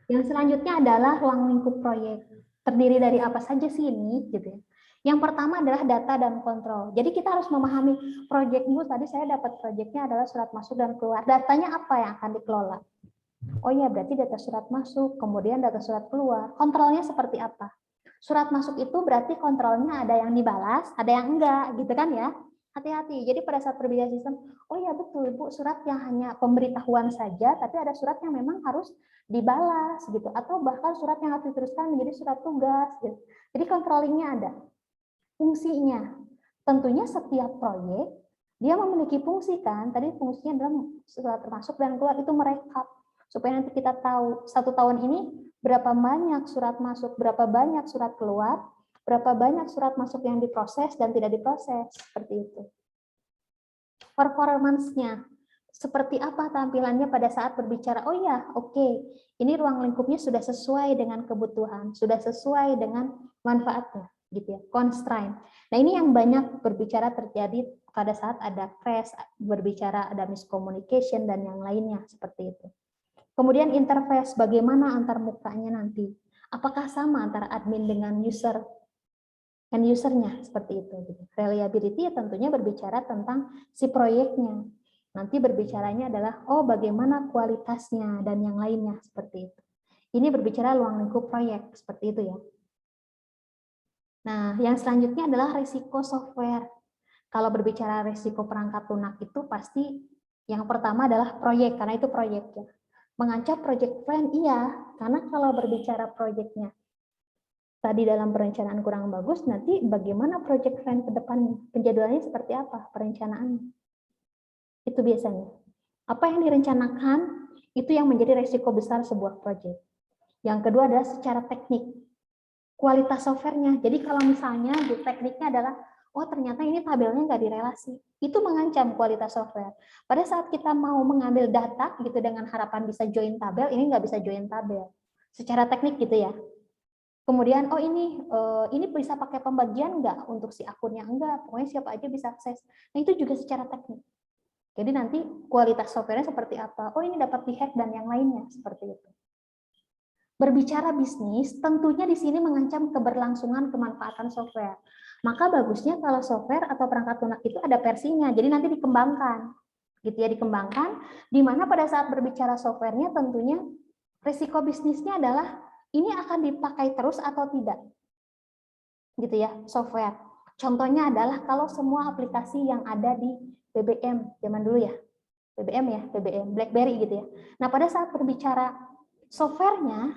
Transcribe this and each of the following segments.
Yang selanjutnya adalah ruang lingkup proyek. Terdiri dari apa saja sih ini, gitu ya. Yang pertama adalah data dan kontrol. Jadi kita harus memahami proyek dulu. Tadi saya dapat proyeknya adalah surat masuk dan keluar. Datanya apa yang akan dikelola? Oh iya, berarti data surat masuk, kemudian data surat keluar. Kontrolnya seperti apa? Surat masuk itu berarti kontrolnya ada yang dibalas, ada yang enggak, gitu kan ya. Hati-hati. Jadi pada saat berbicara sistem, oh ya betul Bu, surat yang hanya pemberitahuan saja, tapi ada surat yang memang harus dibalas gitu, atau bahkan surat yang harus diteruskan menjadi surat tugas gitu. Jadi controllingnya ada. Fungsinya, tentunya setiap proyek dia memiliki fungsi kan. Tadi fungsinya adalah surat masuk dan keluar itu merekap supaya nanti kita tahu 1 tahun ini berapa banyak surat masuk, berapa banyak surat keluar, berapa banyak surat masuk yang diproses dan tidak diproses, seperti itu. Performance-nya, seperti apa tampilannya pada saat berbicara, oh ya, oke, ini ruang lingkupnya sudah sesuai dengan kebutuhan, sudah sesuai dengan manfaatnya, gitu ya, constraint. Nah ini yang banyak berbicara terjadi pada saat ada crash, berbicara ada miscommunication dan yang lainnya, seperti itu. Kemudian interface, bagaimana antar mukanya nanti, apakah sama antara admin dengan user, end usernya seperti itu. Reliability ya tentunya berbicara tentang si proyeknya. Nanti berbicaranya adalah oh bagaimana kualitasnya dan yang lainnya seperti itu. Ini berbicara ruang lingkup proyek seperti itu ya. Nah, yang selanjutnya adalah risiko software. Kalau berbicara risiko perangkat lunak itu pasti yang pertama adalah proyek karena itu proyek ya. Mengancam project plan iya, karena kalau berbicara proyeknya tadi dalam perencanaan kurang bagus, nanti bagaimana project plan ke depan, penjadwalannya seperti apa, perencanaannya. Itu biasanya. Apa yang direncanakan, itu yang menjadi resiko besar sebuah project. Yang kedua adalah secara teknik, kualitas softwarenya. Jadi kalau misalnya di tekniknya adalah, oh ternyata ini tabelnya nggak direlasi, itu mengancam kualitas software. Pada saat kita mau mengambil data gitu dengan harapan bisa join tabel, ini nggak bisa join tabel. Secara teknik gitu ya. Kemudian, oh ini bisa pakai pembagian nggak untuk si akunnya? Enggak, pokoknya siapa aja bisa akses. Nah itu juga secara teknik. Jadi nanti kualitas softwarenya seperti apa? Oh ini dapat dihack dan yang lainnya, seperti itu. Berbicara bisnis, tentunya di sini mengancam keberlangsungan kemanfaatan software. Maka bagusnya kalau software atau perangkat lunak itu ada versinya, jadi nanti dikembangkan. Gitu ya, dikembangkan, di mana pada saat berbicara softwarenya tentunya risiko bisnisnya adalah ini akan dipakai terus atau tidak, gitu ya, software. Contohnya adalah kalau semua aplikasi yang ada di BBM zaman dulu ya, BBM, BlackBerry gitu ya. Nah pada saat berbicara softwarenya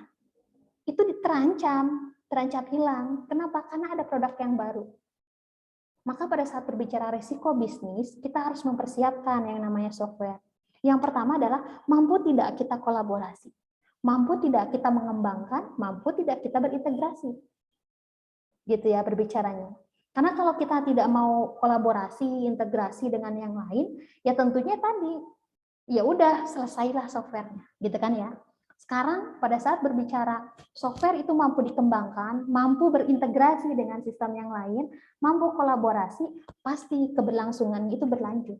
itu terancam hilang. Kenapa? Karena ada produk yang baru. Maka pada saat berbicara risiko bisnis, kita harus mempersiapkan yang namanya software. Yang pertama adalah mampu tidak kita kolaborasi. Mampu tidak kita mengembangkan, mampu tidak kita berintegrasi. Gitu ya berbicaranya. Karena kalau kita tidak mau kolaborasi, integrasi dengan yang lain, ya tentunya tadi ya udah selesailah softwarenya, gitu kan ya. Sekarang pada saat berbicara software itu mampu dikembangkan, mampu berintegrasi dengan sistem yang lain, mampu kolaborasi, pasti keberlangsungan itu berlanjut.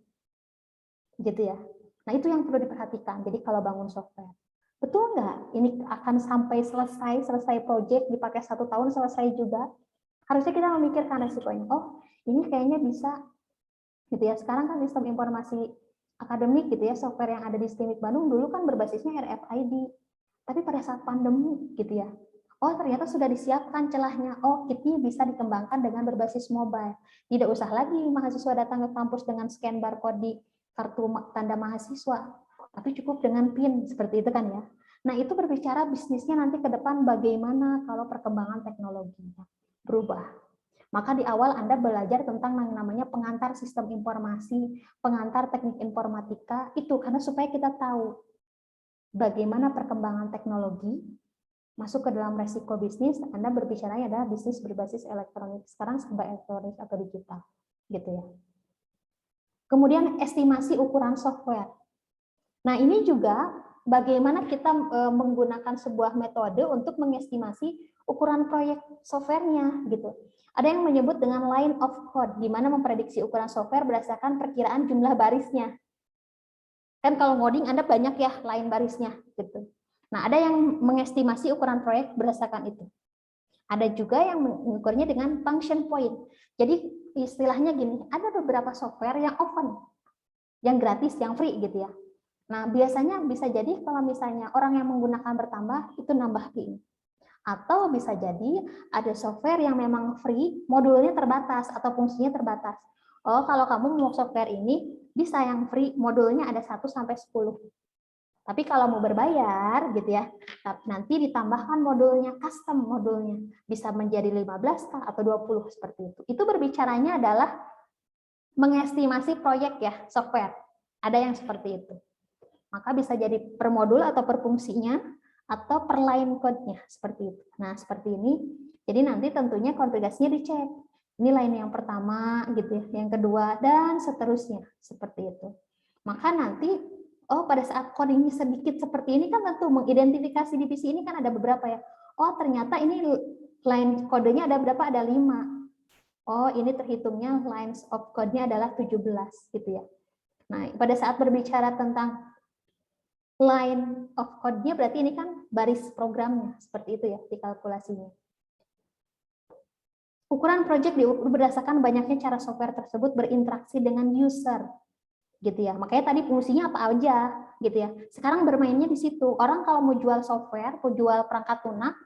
Gitu ya. Nah, itu yang perlu diperhatikan. Jadi kalau bangun software, betul nggak ini akan sampai selesai project dipakai 1 tahun selesai juga? Harusnya kita memikirkan resikonya. Oh, ini kayaknya bisa gitu ya. Sekarang kan sistem informasi akademik gitu ya, software yang ada di STIMIK Bandung dulu kan berbasisnya RFID. Tapi pada saat pandemi gitu ya, oh ternyata sudah disiapkan celahnya. Oh, kitnya bisa dikembangkan dengan berbasis mobile. Tidak usah lagi mahasiswa datang ke kampus dengan scan barcode di kartu tanda mahasiswa, tapi cukup dengan PIN seperti itu kan ya. Nah, itu berbicara bisnisnya nanti ke depan bagaimana kalau perkembangan teknologinya berubah. Maka di awal Anda belajar tentang yang namanya pengantar sistem informasi, pengantar teknik informatika, itu karena supaya kita tahu bagaimana perkembangan teknologi masuk ke dalam resiko bisnis. Anda berbicara adalah bisnis berbasis elektronik. Sekarang serba elektronik atau digital, gitu ya. Kemudian estimasi ukuran software. Nah, ini juga bagaimana kita menggunakan sebuah metode untuk mengestimasi ukuran proyek softwarenya gitu. Ada yang menyebut dengan line of code, di mana memprediksi ukuran software berdasarkan perkiraan jumlah barisnya. Kan kalau ngoding Anda banyak ya line barisnya gitu. Nah, ada yang mengestimasi ukuran proyek berdasarkan itu. Ada juga yang mengukurnya dengan function point. Jadi istilahnya gini, ada beberapa software yang open, yang gratis, yang free gitu ya. Nah, biasanya bisa jadi kalau misalnya orang yang menggunakan bertambah, itu nambah fee. Atau bisa jadi ada software yang memang free, modulnya terbatas atau fungsinya terbatas. Oh, kalau kamu mau software ini, bisa yang free, modulnya ada 1 sampai 10. Tapi kalau mau berbayar gitu ya, nanti ditambahkan modulnya, custom modulnya. Bisa menjadi 15 atau 20 seperti itu. Itu berbicaranya adalah mengestimasi proyek ya, software. Ada yang seperti itu. Maka bisa jadi per modul atau per fungsinya, atau per line code-nya, seperti itu. Nah, seperti ini. Jadi nanti tentunya konfigurasinya dicek. Ini line yang pertama gitu ya, yang kedua, dan seterusnya. Seperti itu. Maka nanti oh pada saat codingnya sedikit seperti ini kan tentu mengidentifikasi divisi ini kan ada beberapa ya. Oh ternyata ini line kodenya ada berapa? Ada 5. Oh ini terhitungnya lines of code-nya adalah 17 gitu ya. Nah pada saat berbicara tentang line of code-nya berarti ini kan baris programnya seperti itu ya dikalkulasinya. Ukuran project berdasarkan banyaknya cara software tersebut berinteraksi dengan user. Gitu ya. Makanya tadi fungsinya apa aja gitu ya. Sekarang bermainnya di situ. Orang kalau mau jual software, mau jual perangkat lunak,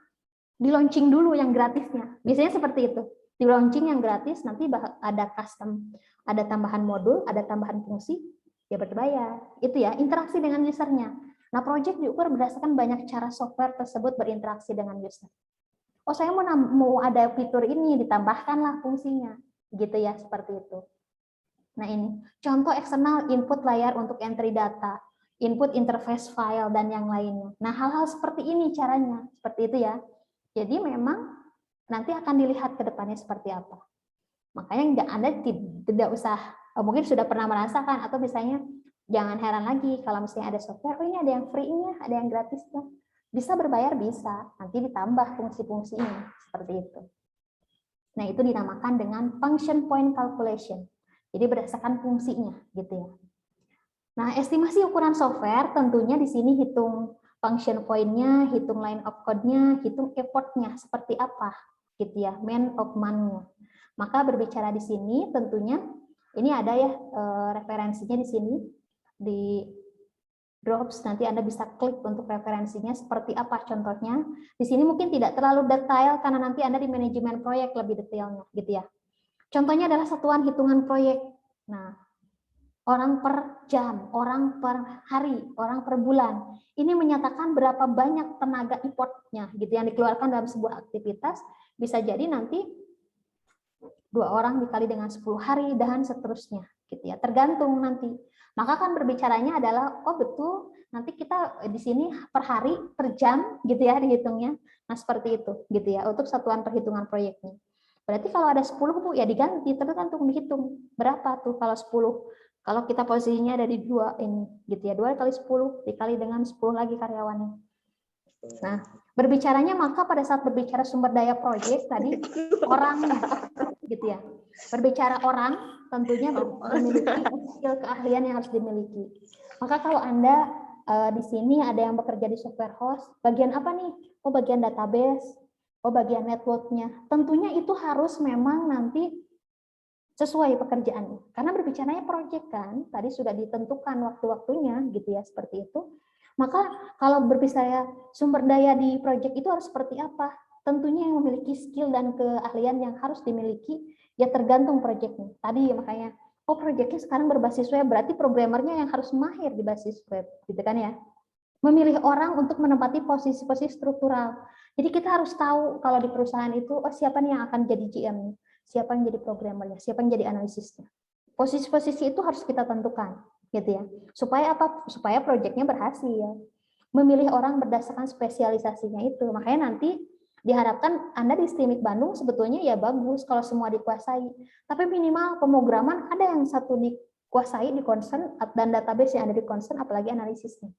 di launching dulu yang gratisnya. Biasanya seperti itu. Di launching yang gratis nanti ada custom, ada tambahan modul, ada tambahan fungsi, ya berbayar. Itu ya, interaksi dengan usernya. Nah, project diukur berdasarkan banyak cara software tersebut berinteraksi dengan user. Oh, saya mau ada fitur ini, ditambahkanlah fungsinya. Gitu ya, seperti itu. Nah ini, contoh eksternal input layar untuk entry data, input interface file, dan yang lainnya. Nah hal-hal seperti ini caranya, seperti itu ya. Jadi memang nanti akan dilihat ke depannya seperti apa. Makanya Anda tidak usah, mungkin sudah pernah merasakan, atau misalnya jangan heran lagi kalau misalnya ada software, oh ini ada yang free-nya, ada yang gratisnya. Bisa berbayar, bisa. Nanti ditambah fungsi-fungsinya, seperti itu. Nah itu dinamakan dengan function point calculation. Jadi berdasarkan fungsinya gitu ya. Nah, estimasi ukuran software tentunya di sini hitung function point-nya, hitung line of code-nya, hitung effort-nya seperti apa gitu ya, man of man-nya. Maka berbicara di sini tentunya ini ada ya referensinya di sini di Drops, nanti Anda bisa klik untuk referensinya seperti apa contohnya. Di sini mungkin tidak terlalu detail karena nanti Anda di manajemen proyek lebih detailnya gitu ya. Contohnya adalah satuan hitungan proyek. Nah, orang per jam, orang per hari, orang per bulan. Ini menyatakan berapa banyak tenaga effortnya gitu yang dikeluarkan dalam sebuah aktivitas. Bisa jadi nanti 2 orang dikali dengan 10 hari dan seterusnya gitu ya. Tergantung nanti. Maka kan berbicaranya adalah oh betul nanti kita di sini per hari, per jam gitu ya dihitungnya. Nah, seperti itu gitu ya untuk satuan perhitungan proyeknya. Berarti kalau ada 10 Bu ya diganti, tergantung dihitung berapa tuh kalau 10. Kalau kita posisinya ada di 2 ini gitu ya. 2 kali 10 dikali dengan 10 lagi karyawannya. Nah, berbicaranya maka pada saat berbicara sumber daya proyek tadi orangnya gitu ya. Berbicara orang tentunya memiliki skill keahlian yang harus dimiliki. Maka kalau Anda di sini ada yang bekerja di software host, bagian apa nih? Oh, bagian database. Oh, bagian networknya. Tentunya itu harus memang nanti sesuai pekerjaannya. Karena berbicaranya proyek kan, tadi sudah ditentukan waktu-waktunya gitu ya, seperti itu. Maka kalau berbicara sumber daya di proyek itu harus seperti apa? Tentunya yang memiliki skill dan keahlian yang harus dimiliki, ya tergantung proyeknya. Tadi makanya, oh proyeknya sekarang berbasis web, berarti programmernya yang harus mahir di basis web, gitu kan ya. Memilih orang untuk menempati posisi-posisi struktural. Jadi kita harus tahu kalau di perusahaan itu, oh siapa nih yang akan jadi GM-nya, siapa yang jadi programmernya, siapa yang jadi analisisnya. Posisi-posisi itu harus kita tentukan, gitu ya. Supaya apa? Supaya proyeknya berhasil. Memilih orang berdasarkan spesialisasinya itu. Makanya nanti diharapkan Anda di STIMIK Bandung sebetulnya ya bagus kalau semua dikuasai. Tapi minimal pemrograman ada yang satu dikuasai di concern dan database yang ada di concern, apalagi analisisnya.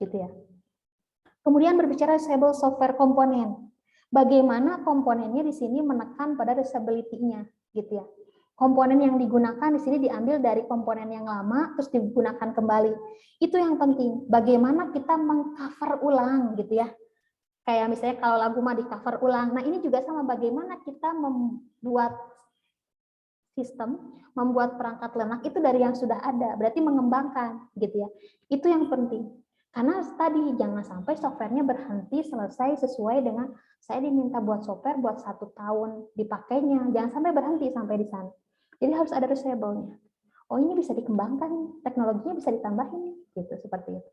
Gitu ya. Kemudian berbicara usable software komponen. Bagaimana komponennya di sini menekan pada usability-nya, gitu ya. komponen yang digunakan di sini diambil dari komponen yang lama terus digunakan kembali. Itu yang penting. Bagaimana kita mengcover ulang gitu ya. Kayak misalnya kalau lagu mah di cover ulang. Nah, ini juga sama bagaimana kita membuat sistem, membuat perangkat lunak itu dari yang sudah ada. Berarti mengembangkan gitu ya. Itu yang penting. Karena tadi jangan sampai softwarenya berhenti selesai sesuai dengan saya diminta buat software buat 1 tahun dipakainya. Jangan sampai berhenti sampai di sana. Jadi harus ada reusable-nya. Oh, ini bisa dikembangkan, teknologinya bisa ditambahin, gitu seperti itu.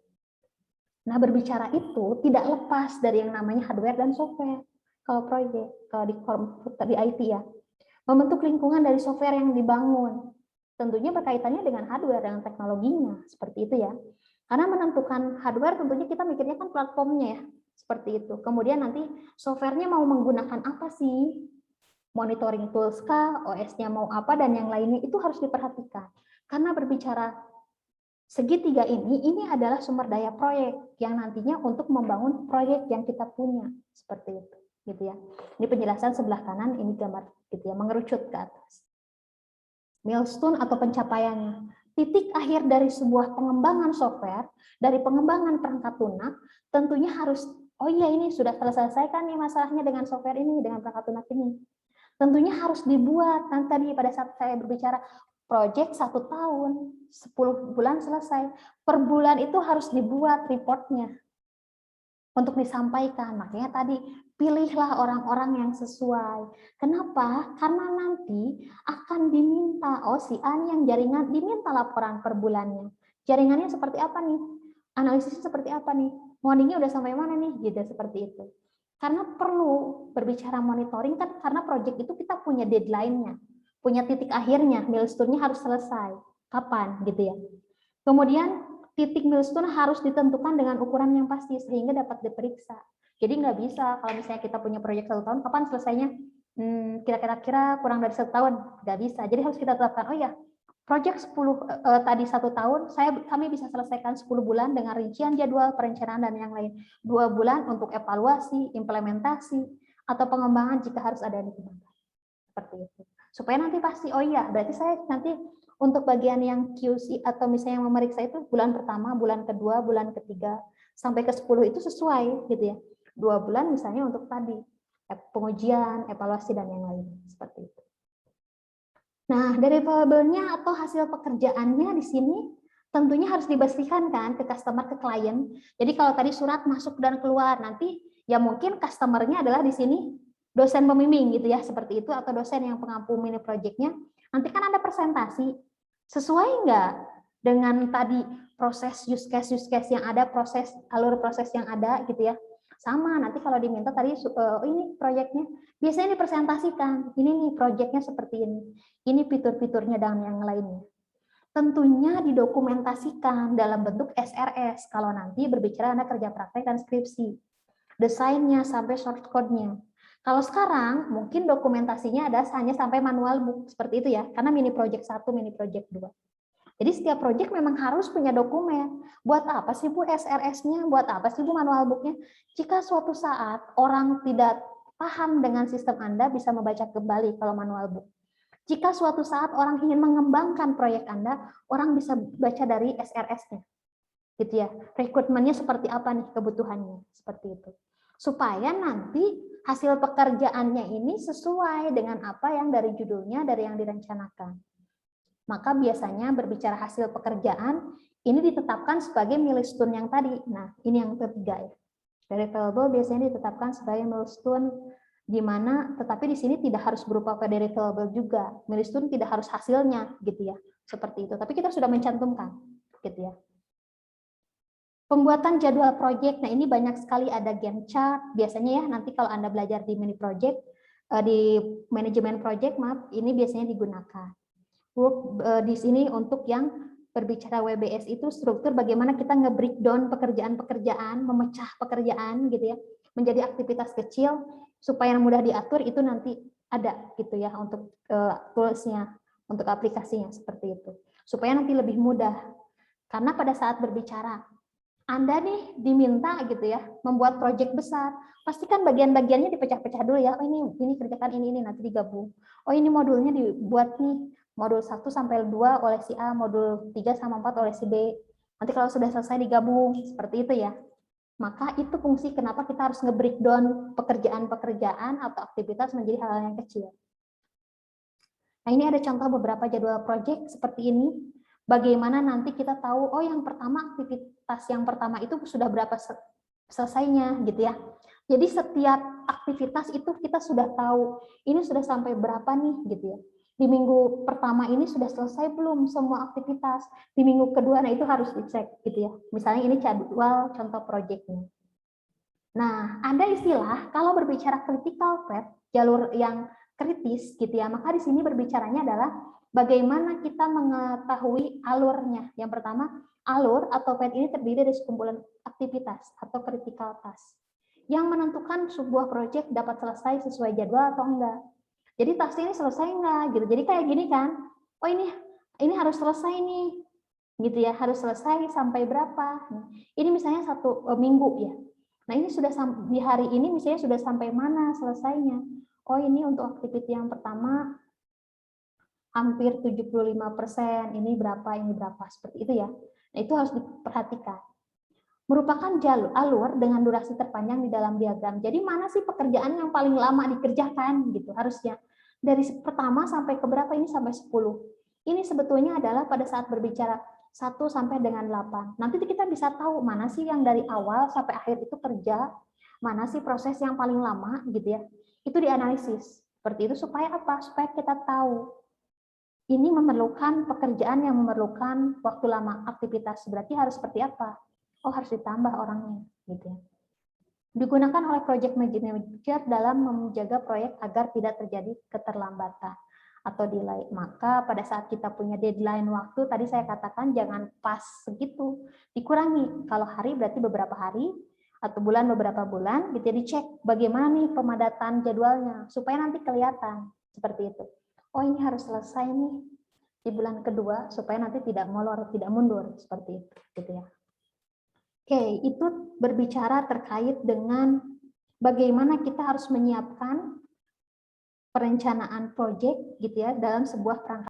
Nah, berbicara itu tidak lepas dari yang namanya hardware dan software. Kalau proyek, kalau di komputer di IT ya, membentuk lingkungan dari software yang dibangun. Tentunya berkaitannya dengan hardware dan teknologinya, seperti itu ya. Karena menentukan hardware tentunya kita mikirnya kan platformnya ya, seperti itu. Kemudian nanti softwarenya mau menggunakan apa sih? Monitoring tools kah, OS-nya mau apa, dan yang lainnya itu harus diperhatikan. Karena berbicara segitiga ini adalah sumber daya proyek yang nantinya untuk membangun proyek yang kita punya, seperti itu, gitu ya. Ini penjelasan sebelah kanan, ini gambar gitu ya, mengerucut ke atas. Milestone atau pencapaiannya, titik akhir dari sebuah pengembangan software, dari pengembangan perangkat lunak, tentunya harus, oh iya ini sudah selesaikan nih masalahnya dengan software ini, dengan perangkat lunak ini. Tentunya harus dibuat, kan tadi pada saat saya berbicara project 1 tahun, 10 bulan selesai. Per bulan itu harus dibuat reportnya untuk disampaikan. Makanya tadi pilihlah orang-orang yang sesuai. Kenapa? Karena nanti akan diminta, oh si A nih yang jaringan, diminta laporan per bulannya. Jaringannya seperti apa nih? Analisisnya seperti apa nih? Warningnya udah sampai mana nih? Gitu, seperti itu. Karena perlu berbicara monitoring kan karena proyek itu kita punya deadline-nya, punya titik akhirnya, milestone-nya harus selesai. Kapan gitu ya. Kemudian titik milestone harus ditentukan dengan ukuran yang pasti sehingga dapat diperiksa. Jadi nggak bisa kalau misalnya kita punya proyek 1 tahun, kapan selesainya? Kira-kira kurang dari 1 tahun, nggak bisa. Jadi harus kita tetapkan, oh ya, proyek 10 tadi 1 tahun, kami bisa selesaikan 10 bulan dengan rincian jadwal, perencanaan dan yang lain. 2 bulan untuk evaluasi, implementasi, atau pengembangan jika harus ada yang dikembangkan. Seperti itu. Supaya nanti pasti, oh iya, berarti saya nanti untuk bagian yang QC atau misalnya yang memeriksa itu bulan pertama, bulan kedua, bulan ketiga, sampai ke 10 itu sesuai gitu ya. 2 bulan misalnya untuk tadi, pengujian, evaluasi, dan yang lain. Seperti itu. Nah, deliverable-nya atau hasil pekerjaannya di sini tentunya harus dibersihkan kan ke customer, ke klien. Jadi kalau tadi surat masuk dan keluar, nanti ya mungkin customer-nya adalah di sini dosen pembimbing gitu ya, seperti itu, atau dosen yang pengampu mini project-nya. Nanti kan ada presentasi, sesuai nggak dengan tadi proses use case yang ada, alur proses yang ada gitu ya. Sama, nanti kalau diminta tadi, ini proyeknya, biasanya dipresentasikan, ini nih proyeknya seperti ini fitur-fiturnya dan yang lainnya. Tentunya didokumentasikan dalam bentuk SRS, kalau nanti berbicara Anda kerja praktek dan skripsi. Desainnya sampai source code-nya. Kalau sekarang, mungkin dokumentasinya ada hanya sampai manual book, seperti itu ya, karena mini project 1, mini project 2. Jadi setiap proyek memang harus punya dokumen. Buat apa sih Bu SRS-nya? Buat apa sih Bu manual book-nya? Jika suatu saat orang tidak paham dengan sistem Anda, bisa membaca kembali kalau manual book. Jika suatu saat orang ingin mengembangkan proyek Anda, orang bisa baca dari SRS-nya. Gitu ya. Rekrutmennya seperti apa nih kebutuhannya? Seperti itu. Supaya nanti hasil pekerjaannya ini sesuai dengan apa yang dari judulnya, dari yang direncanakan. Maka biasanya berbicara hasil pekerjaan, ini ditetapkan sebagai milestone yang tadi. Nah, ini yang ketiga ya. Deliverable biasanya ditetapkan sebagai milestone, di mana tetapi di sini tidak harus berupa deliverable juga. Milestone tidak harus hasilnya, gitu ya. Seperti itu. Tapi kita sudah mencantumkan, gitu ya. Pembuatan jadwal proyek. Nah, ini banyak sekali ada Gantt chart. Biasanya ya, nanti kalau Anda belajar di mini project, di manajemen project, maaf, ini biasanya digunakan. Di sini untuk yang berbicara WBS itu struktur bagaimana kita nge-breakdown pekerjaan-pekerjaan, memecah pekerjaan gitu ya, menjadi aktivitas kecil supaya mudah diatur, itu nanti ada gitu ya untuk tools-nya, untuk aplikasinya seperti itu. Supaya nanti lebih mudah. Karena pada saat berbicara Anda nih diminta gitu ya, membuat proyek besar. Pastikan bagian-bagiannya dipecah-pecah dulu ya. Oh ini kerjakan ini nanti digabung. Oh ini modulnya dibuat nih, modul 1 sampai 2 oleh si A, modul 3 sama 4 oleh si B. Nanti kalau sudah selesai digabung, seperti itu ya. Maka itu fungsi kenapa kita harus nge-breakdown pekerjaan-pekerjaan atau aktivitas menjadi hal yang kecil. Nah, ini ada contoh beberapa jadwal proyek seperti ini. Bagaimana nanti kita tahu, oh yang pertama aktivitas yang pertama itu sudah berapa selesainya gitu ya. Jadi setiap aktivitas itu kita sudah tahu, ini sudah sampai berapa nih gitu ya. Di minggu pertama ini sudah selesai belum semua aktivitas. Di minggu kedua, nah itu harus dicek gitu ya. Misalnya ini jadwal contoh proyeknya. Nah, ada istilah kalau berbicara critical path, jalur yang kritis gitu ya, maka di sini berbicaranya adalah bagaimana kita mengetahui alurnya. Yang pertama, alur atau path ini terdiri dari sekumpulan aktivitas atau critical task yang menentukan sebuah proyek dapat selesai sesuai jadwal atau enggak. Jadi task ini selesai enggak gitu. Jadi kayak gini kan, oh ini harus selesai nih gitu ya, harus selesai sampai berapa. Ini misalnya 1 minggu ya. Nah, ini sudah di hari ini misalnya sudah sampai mana selesainya. Oh, ini untuk aktiviti yang pertama hampir 75%, ini berapa, seperti itu ya. Nah, itu harus diperhatikan. Merupakan alur dengan durasi terpanjang di dalam diagram. Jadi mana sih pekerjaan yang paling lama dikerjakan gitu harusnya. Dari pertama sampai ke berapa ini sampai 10. Ini sebetulnya adalah pada saat berbicara 1 sampai dengan 8. Nanti kita bisa tahu mana sih yang dari awal sampai akhir itu kerja, mana sih proses yang paling lama gitu ya. Itu dianalisis. Seperti itu supaya apa? Supaya kita tahu ini memerlukan pekerjaan yang memerlukan waktu lama aktivitas. Berarti harus seperti apa? Oh, harus ditambah orangnya gitu ya. Digunakan oleh project manager dalam menjaga proyek agar tidak terjadi keterlambatan atau delay. Maka pada saat kita punya deadline waktu, tadi saya katakan jangan pas segitu, dikurangi. Kalau hari berarti beberapa hari, atau bulan beberapa bulan, gitu ya, dicek bagaimana nih pemadatan jadwalnya, supaya nanti kelihatan, seperti itu. Oh ini harus selesai nih di bulan kedua, supaya nanti tidak molor, tidak mundur, seperti itu, gitu ya. Oke, itu berbicara terkait dengan bagaimana kita harus menyiapkan perencanaan proyek gitu ya dalam sebuah perangkat